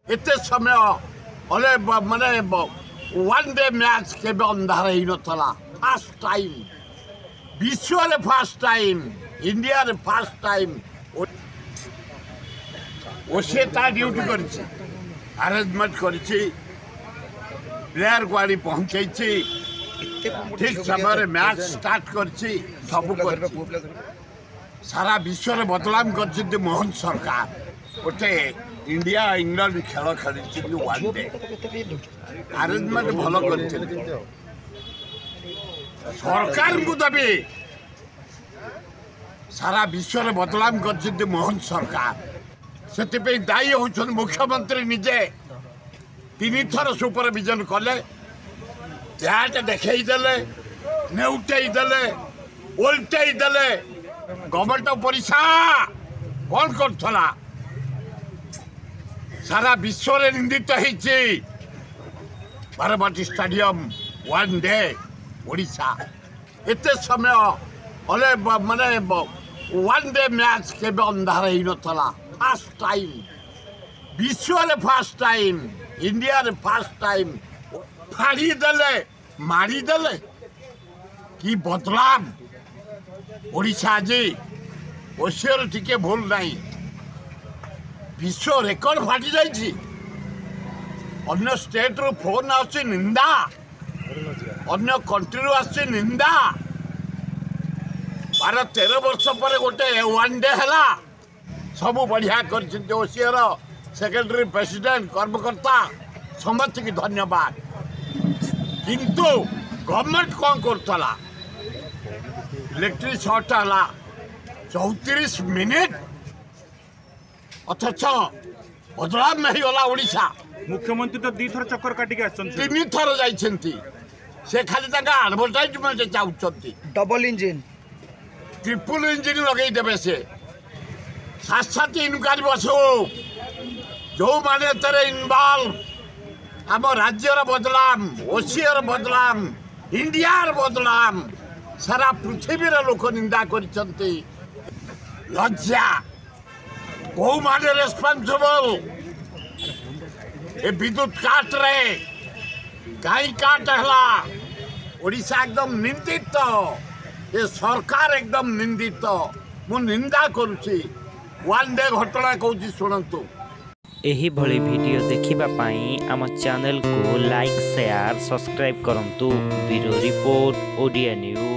एते समय अले माने वन डे मैच के अंधार ही नथला फर्स्ट टाइम विश्व रे फर्स्ट टाइम इंडिया रे फर्स्ट टाइम ओसे ता ड्यूटी करछि अरेंजमेंट करछि प्लेयर को आनी पहुंचैछि ठीक समय रे मैच स्टार्ट करछि सब करछि सारा विश्व रे बदलाव करछि मोहन सरकार गोटे इंडिया इंग्लैंड खेल खेली वन डे अरेंजमेंट भल कर सरकार को देवी सारा विश्व रे बदलाव कर मोहन सरकार से दायी होउछन मुख्यमंत्री निजे 3 थर सुपरविजन कले बैट देखई देले नेउटई देले उल्टई देले गवर्नमेंट परिसा कौन करथला सारा विश्व रे निंदित होइछि Barbati stadium one day Odisha एते समय अले माने वन डे मैच के अंधार ही नथला फर्स्ट टाइम विश्व रे फर्स्ट टाइम इंडिया रे फर्स्ट टाइम फाड़ी देले मारी देले कि बदलाव ओडिशा जी ओसियर टिके भूल नहीं विश्व रेकर्ड फाटी जाइए अन्य स्टेट रो फोन आसी निंदा अन्य कंट्री आसी निंदा 12-13 वर्ष पर गोटे वन डे है सब बढ़िया कर सेक्रेटरी प्रेसिडेंट कर्मकर्ता समस्त की धन्यवाद किंतु गवर्नमेंट कौन करता इलेक्ट्रिक शॉर्ट है 34 मिनिट अथच बदलाव नहीं गला ओडिशा मुख्यमंत्री तो 2 थर चक्कर काटिक आछंती 3 थर जाइछंती से खाली तका एडवर्टाइजमेंट चाहउछंती डबल इंजिन ट्रिपल इंजिन लगई देबे से साथ इनक्वारी बसो जो माने तेरे इन्वॉल्व आम राज्यर बदलाम ओसियर बदलाम इंडियार बदलाम सारा पृथ्वी लोक निंदा करिसंती लज्जा कौ माने रेस्पॉन्सिबल ए विद्युत काट रे कहीं काट हला ओडिशा एकदम निंदित ये सरकार एकदम निंदित मु निंदा करुछि वन डे घटना कहूँ शुणु एही भली वीडियो देखिबा पाई आम चैनल को लाइक शेयर सब्सक्राइब करंतु ब्यूरो रिपोर्ट ओडिया न्यूज।